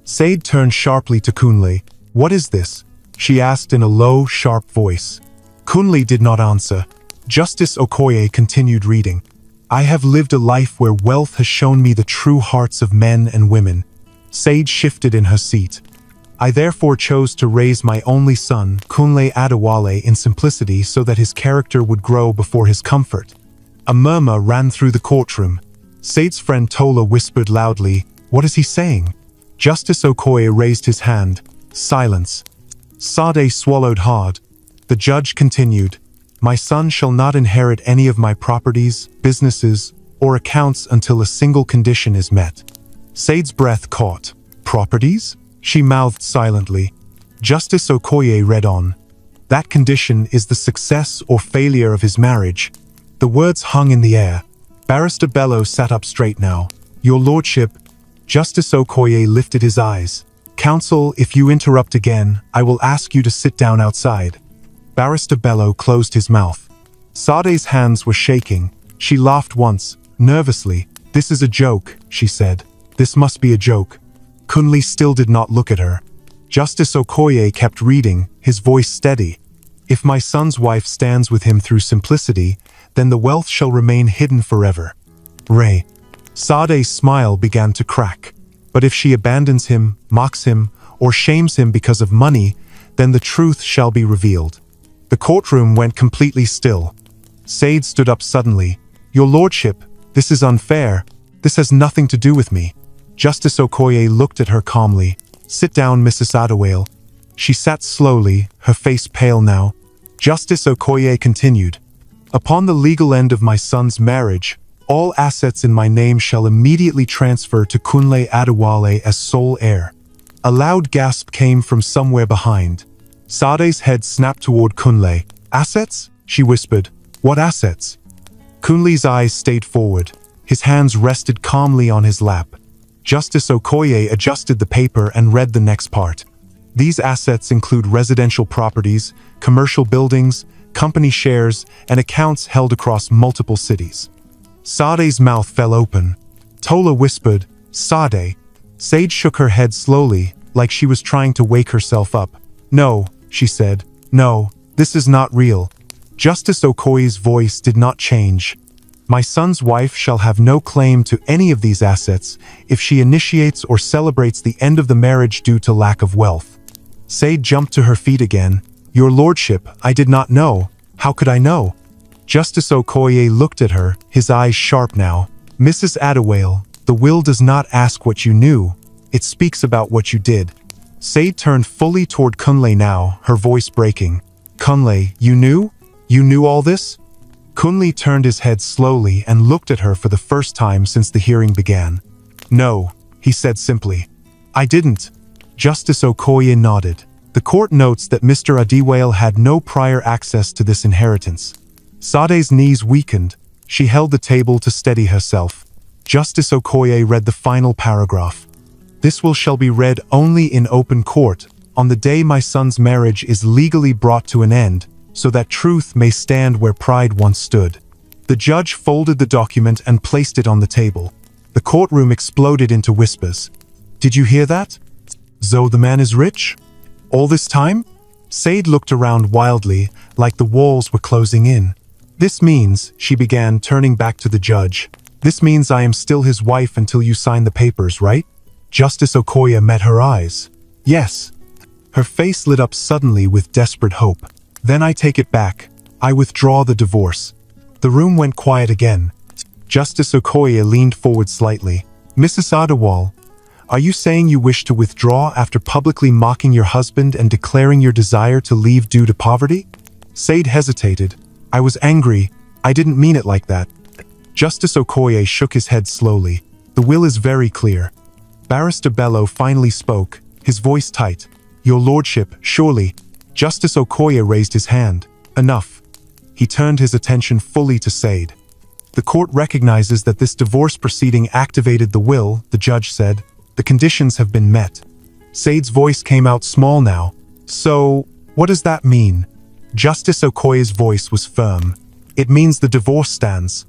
Said turned sharply to Kunle. "What is this?" she asked in a low, sharp voice. Kunle did not answer. Justice Okoye continued reading. "I have lived a life where wealth has shown me the true hearts of men and women." Said shifted in her seat. "I therefore chose to raise my only son, Kunle Adewale, in simplicity so that his character would grow before his comfort." A murmur ran through the courtroom. Said's friend Tola whispered loudly, "What is he saying?" Justice Okoye raised his hand. Silence. Sade swallowed hard. The judge continued, "My son shall not inherit any of my properties, businesses, or accounts until a single condition is met." Said's breath caught. "Properties?" she mouthed silently. Justice Okoye read on. "That condition is the success or failure of his marriage." The words hung in the air. Barrister Bello sat up straight now. "Your lordship." Justice Okoye lifted his eyes. "Counsel, if you interrupt again, I will ask you to sit down outside." Barrister Bello closed his mouth. Sade's hands were shaking. She laughed once, nervously. "This is a joke," she said. "This must be a joke." Kunle still did not look at her. Justice Okoye kept reading, his voice steady. "If my son's wife stands with him through simplicity, then the wealth shall remain hidden forever." Ray. Sade's smile began to crack. "But if she abandons him, mocks him, or shames him because of money, then the truth shall be revealed." The courtroom went completely still. Said stood up suddenly. "Your lordship, this is unfair. This has nothing to do with me." Justice Okoye looked at her calmly. "Sit down, Mrs. Adewale." She sat slowly, her face pale now. Justice Okoye continued. "Upon the legal end of my son's marriage, all assets in my name shall immediately transfer to Kunle Adewale as sole heir." A loud gasp came from somewhere behind. Sade's head snapped toward Kunle. "Assets?" she whispered. "What assets?" Kunle's eyes stayed forward. His hands rested calmly on his lap. Justice Okoye adjusted the paper and read the next part. "These assets include residential properties, commercial buildings, company shares, and accounts held across multiple cities." Sade's mouth fell open. Tola whispered, "Sade." Sade shook her head slowly, like she was trying to wake herself up. "No," she said. "No, this is not real." Justice Okoye's voice did not change. "My son's wife shall have no claim to any of these assets if she initiates or celebrates the end of the marriage due to lack of wealth." Sade jumped to her feet again. "Your lordship, I did not know. How could I know?" Justice Okoye looked at her, his eyes sharp now. "Mrs. Adewale, the will does not ask what you knew. It speaks about what you did." Sade turned fully toward Kunle now, her voice breaking. "Kunle, you knew? You knew all this?" Kunle turned his head slowly and looked at her for the first time since the hearing began. "No," he said simply. "I didn't." Justice Okoye nodded. The court notes that Mr. Adewale had no prior access to this inheritance. Sade's knees weakened. She held the table to steady herself. Justice Okoye read the final paragraph. "This will shall be read only in open court, on the day my son's marriage is legally brought to an end, so that truth may stand where pride once stood." The judge folded the document and placed it on the table. The courtroom exploded into whispers. "Did you hear that? So the man is rich? All this time?" Sade looked around wildly, like the walls were closing in. "This means," she began, turning back to the judge, "this means I am still his wife until you sign the papers, right?" Justice Okoye met her eyes. "Yes." Her face lit up suddenly with desperate hope. "Then I take it back. I withdraw the divorce." The room went quiet again. Justice Okoye leaned forward slightly. "Mrs. Adewale, are you saying you wish to withdraw after publicly mocking your husband and declaring your desire to leave due to poverty?" Sade hesitated. "I was angry. I didn't mean it like that." Justice Okoye shook his head slowly. "The will is very clear." Barrister Bello finally spoke, his voice tight. "Your lordship, surely." Justice Okoye raised his hand. "Enough." He turned his attention fully to Sade. "The court recognizes that this divorce proceeding activated the will," the judge said. "The conditions have been met." Sade's voice came out small now. "So, what does that mean?" Justice Okoye's voice was firm. "It means the divorce stands."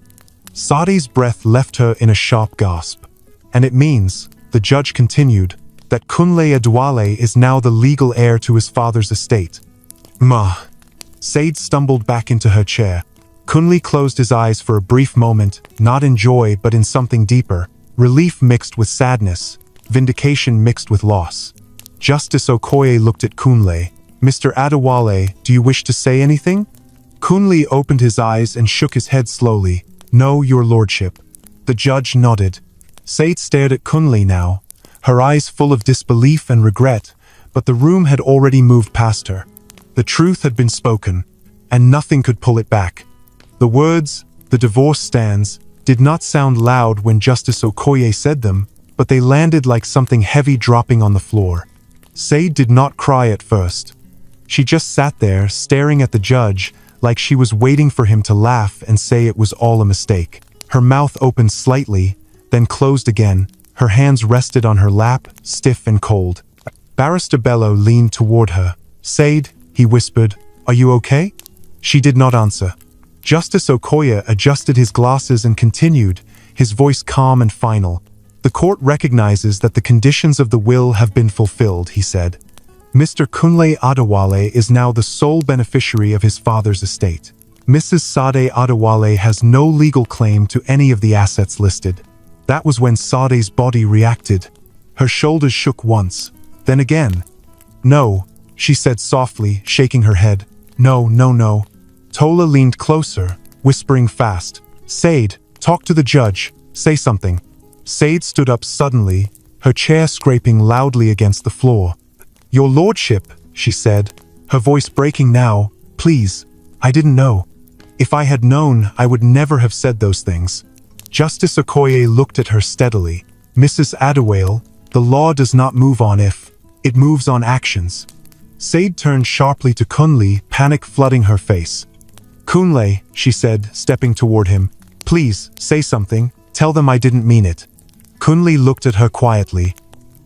Sade's breath left her in a sharp gasp. "And it means," the judge continued, "that Kunle Adewale is now the legal heir to his father's estate." "Ma." Sade stumbled back into her chair. Kunle closed his eyes for a brief moment, not in joy but in something deeper. Relief mixed with sadness. Vindication mixed with loss. Justice Okoye looked at Kunle. "Mr. Adewale, do you wish to say anything?" Kunle opened his eyes and shook his head slowly. "No, your lordship." The judge nodded. Sade stared at Kunle now, her eyes full of disbelief and regret, but the room had already moved past her. The truth had been spoken, and nothing could pull it back. The words, "the divorce stands," did not sound loud when Justice Okoye said them, but they landed like something heavy dropping on the floor. Sade did not cry at first. She just sat there, staring at the judge, like she was waiting for him to laugh and say it was all a mistake. Her mouth opened slightly, then closed again. Her hands rested on her lap, stiff and cold. Barrister Bello leaned toward her. "Sade," he whispered, "are you okay?" She did not answer. Justice Okoye adjusted his glasses and continued, his voice calm and final. "The court recognizes that the conditions of the will have been fulfilled," he said. "Mr. Kunle Adewale is now the sole beneficiary of his father's estate. Mrs. Sade Adewale has no legal claim to any of the assets listed." That was when Sade's body reacted. Her shoulders shook once, then again. "No," she said softly, shaking her head. "No, no, no." Tola leaned closer, whispering fast. "Sade, talk to the judge. Say something." Sade stood up suddenly, her chair scraping loudly against the floor. "Your lordship," she said, her voice breaking now, "please, I didn't know. If I had known, I would never have said those things." Justice Okoye looked at her steadily. "Mrs. Adewale, the law does not move on if, it moves on actions." Sade turned sharply to Kunle, panic flooding her face. "Kunle," she said, stepping toward him, "please, say something. Tell them I didn't mean it." Kunle looked at her quietly.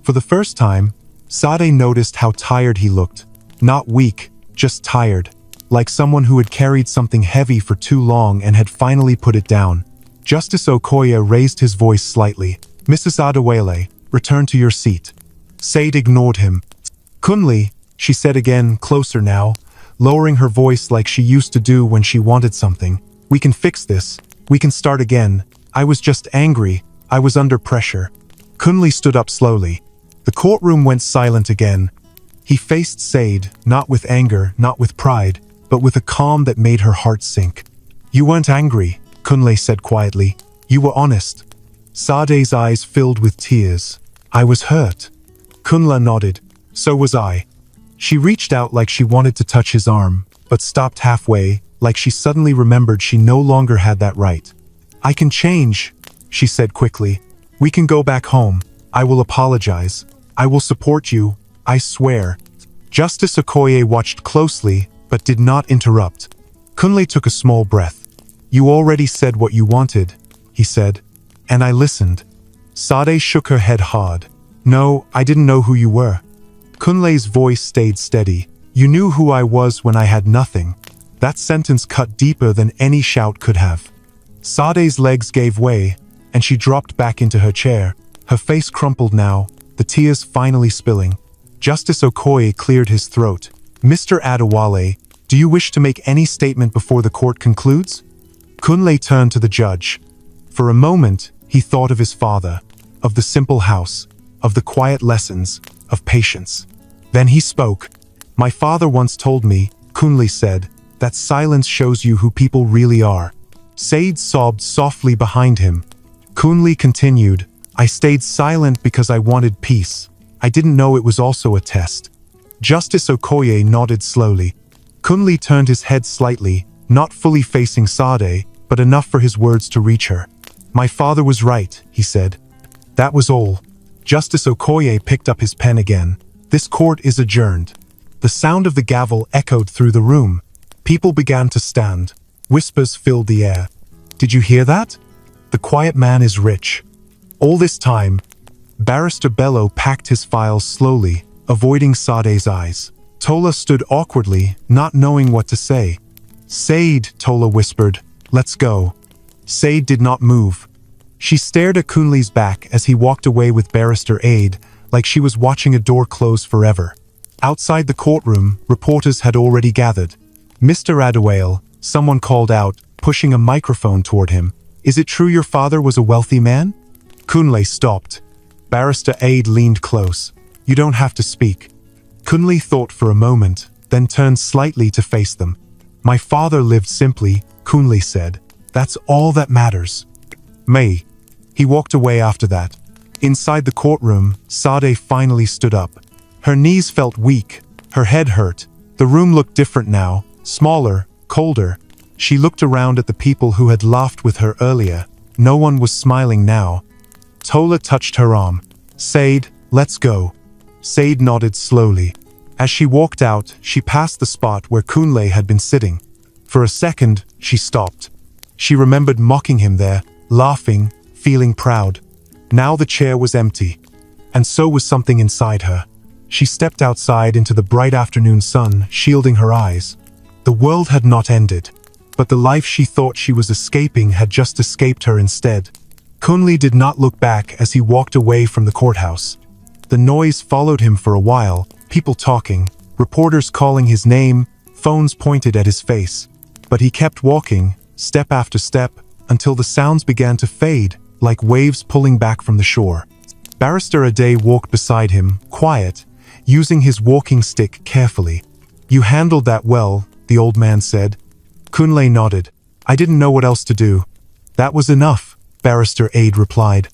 For the first time, Sade noticed how tired he looked. Not weak, just tired. Like someone who had carried something heavy for too long and had finally put it down. Justice Okoye raised his voice slightly. "Mrs. Adewale, return to your seat." Sade ignored him. "Kunle," she said again, closer now, lowering her voice like she used to do when she wanted something. "We can fix this. We can start again. I was just angry. I was under pressure." Kunle stood up slowly. The courtroom went silent again. He faced Sade, not with anger, not with pride, but with a calm that made her heart sink. "You weren't angry," Kunle said quietly. "You were honest." Sade's eyes filled with tears. "I was hurt." Kunle nodded. "So was I." She reached out like she wanted to touch his arm, but stopped halfway, like she suddenly remembered she no longer had that right. "I can change," she said quickly. "We can go back home. I will apologize. I will support you, I swear." Justice Okoye watched closely, but did not interrupt. Kunle took a small breath. "You already said what you wanted," he said, "and I listened." Sade shook her head hard. "No, I didn't know who you were." Kunle's voice stayed steady. "You knew who I was when I had nothing." That sentence cut deeper than any shout could have. Sade's legs gave way, and she dropped back into her chair, her face crumpled now, the tears finally spilling. Justice Okoye cleared his throat. "Mr. Adewale, do you wish to make any statement before the court concludes?" Kunle turned to the judge. For a moment, he thought of his father, of the simple house, of the quiet lessons, of patience. Then he spoke. "My father once told me," Kunle said, "that silence shows you who people really are." Said sobbed softly behind him. Kunle continued, "I stayed silent because I wanted peace. I didn't know it was also a test." Justice Okoye nodded slowly. Kunle turned his head slightly, not fully facing Sade, but enough for his words to reach her. "My father was right," he said. That was all. Justice Okoye picked up his pen again. "This court is adjourned." The sound of the gavel echoed through the room. People began to stand. Whispers filled the air. "Did you hear that? The quiet man is rich." All this time, Barrister Bello packed his files slowly, avoiding Sade's eyes. Tola stood awkwardly, not knowing what to say. "Said," Tola whispered, "let's go." Said did not move. She stared at Kunle's back as he walked away with Barrister Aid, like she was watching a door close forever. Outside the courtroom, reporters had already gathered. "Mr. Adewale," someone called out, pushing a microphone toward him. "Is it true your father was a wealthy man?" Kunle stopped. Barrister Aid leaned close. "You don't have to speak." Kunle thought for a moment, then turned slightly to face them. "My father lived simply," Kunle said. "That's all that matters." "May." He walked away after that. Inside the courtroom, Sade finally stood up. Her knees felt weak. Her head hurt. The room looked different now, smaller, colder. She looked around at the people who had laughed with her earlier. No one was smiling now. Tola touched her arm. "Said, let's go." Said nodded slowly. As she walked out, she passed the spot where Kunle had been sitting. For a second, she stopped. She remembered mocking him there, laughing, feeling proud. Now the chair was empty. And so was something inside her. She stepped outside into the bright afternoon sun, shielding her eyes. The world had not ended. But the life she thought she was escaping had just escaped her instead. Kunle did not look back as he walked away from the courthouse. The noise followed him for a while, people talking, reporters calling his name, phones pointed at his face. But he kept walking, step after step, until the sounds began to fade, like waves pulling back from the shore. Barrister Ade walked beside him, quiet, using his walking stick carefully. "You handled that well," the old man said. Kunle nodded. "I didn't know what else to do." "That was enough," Barrister Aid replied.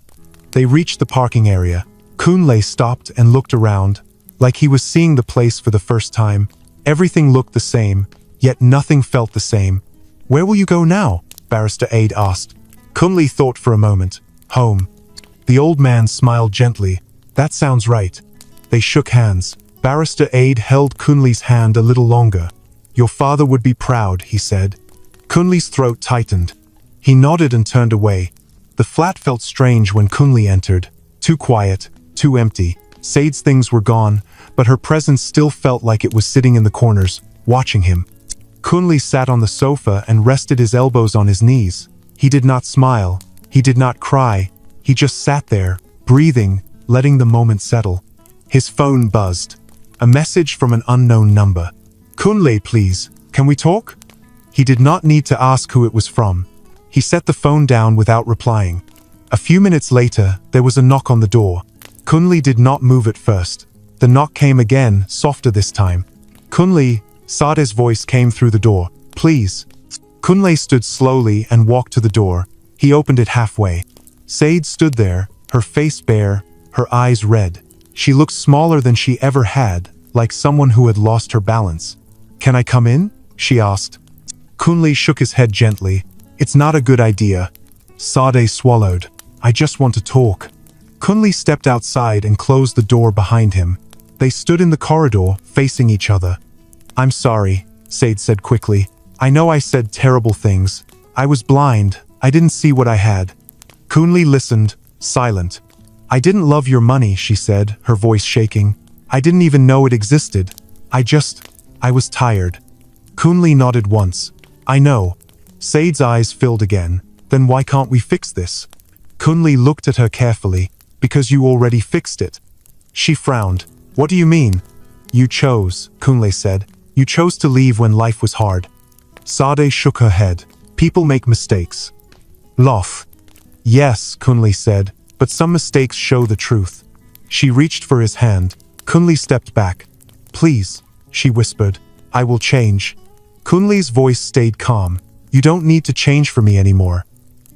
They reached the parking area. Kunle stopped and looked around, like he was seeing the place for the first time. Everything looked the same, yet nothing felt the same. "Where will you go now?" Barrister Aid asked. Kunle thought for a moment. "Home." The old man smiled gently. "That sounds right." They shook hands. Barrister Aid held Kunle's hand a little longer. "Your father would be proud," he said. Kunle's throat tightened. He nodded and turned away. The flat felt strange when Kunle entered. Too quiet, too empty. Said's things were gone, but her presence still felt like it was sitting in the corners, watching him. Kunle sat on the sofa and rested his elbows on his knees. He did not smile. He did not cry. He just sat there, breathing, letting the moment settle. His phone buzzed. A message from an unknown number. "Kunle, please, can we talk?" He did not need to ask who it was from. He set the phone down without replying. A few minutes later, there was a knock on the door. Kunle did not move at first. The knock came again, softer this time. "Kunle," Sade's voice came through the door. "Please." Kunle stood slowly and walked to the door. He opened it halfway. Said stood there, her face bare, her eyes red. She looked smaller than she ever had, like someone who had lost her balance. "Can I come in?" she asked. Kunli shook his head gently. It's not a good idea. Sade swallowed. I just want to talk. Kunli stepped outside and closed the door behind him. They stood in the corridor, facing each other. I'm sorry, Sade said quickly. I know I said terrible things. I was blind. I didn't see what I had. Kunli listened, silent. I didn't love your money, she said, her voice shaking. I didn't even know it existed. I was tired. Kunli nodded once. I know. Sade's eyes filled again. Then why can't we fix this? Kunli looked at her carefully. Because you already fixed it. She frowned. What do you mean? You chose, Kunli said. You chose to leave when life was hard. Sade shook her head. People make mistakes. Loth. Yes, Kunli said, but some mistakes show the truth. She reached for his hand. Kunli stepped back. Please, she whispered. I will change. Kunli's voice stayed calm. You don't need to change for me anymore.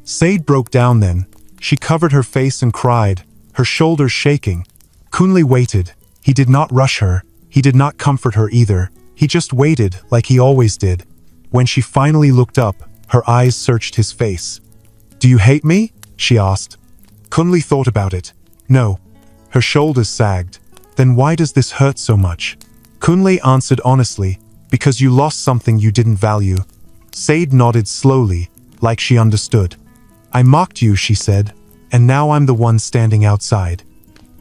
Sade broke down then. She covered her face and cried, her shoulders shaking. Kunli waited. He did not rush her. He did not comfort her either. He just waited like he always did. When she finally looked up, her eyes searched his face. Do you hate me? She asked. Kunli thought about it. No. Her shoulders sagged. Then why does this hurt so much? Kunli answered honestly, because you lost something you didn't value. Sade nodded slowly, like she understood. I mocked you, she said, and now I'm the one standing outside.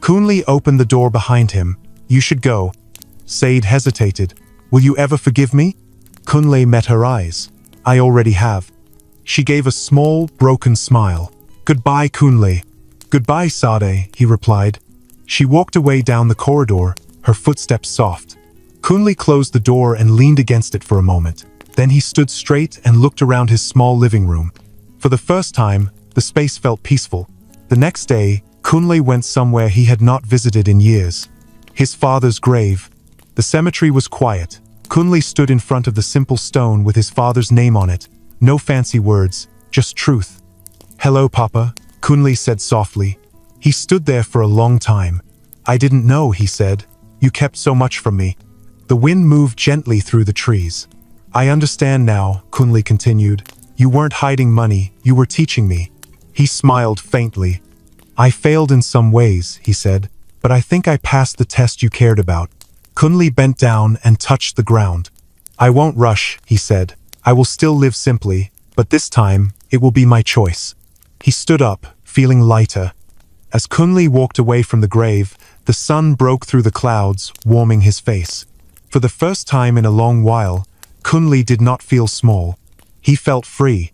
Kunli opened the door behind him. You should go. Sade hesitated. Will you ever forgive me? Kunli met her eyes. I already have. She gave a small, broken smile. Goodbye, Kunli. Goodbye, Sade, he replied. She walked away down the corridor, her footsteps soft. Kunli closed the door and leaned against it for a moment. Then he stood straight and looked around his small living room. For the first time, the space felt peaceful. The next day, Kunli went somewhere he had not visited in years. His father's grave. The cemetery was quiet. Kunli stood in front of the simple stone with his father's name on it. No fancy words, just truth. Hello, Papa, Kunli said softly. He stood there for a long time. I didn't know, he said. You kept so much from me. The wind moved gently through the trees. I understand now, Kunli continued. You weren't hiding money, you were teaching me. He smiled faintly. I failed in some ways, he said, but I think I passed the test you cared about. Kunli bent down and touched the ground. I won't rush, he said. I will still live simply, but this time, it will be my choice. He stood up, feeling lighter. As Kunli walked away from the grave, the sun broke through the clouds, warming his face. For the first time in a long while, Kunli did not feel small. He felt free.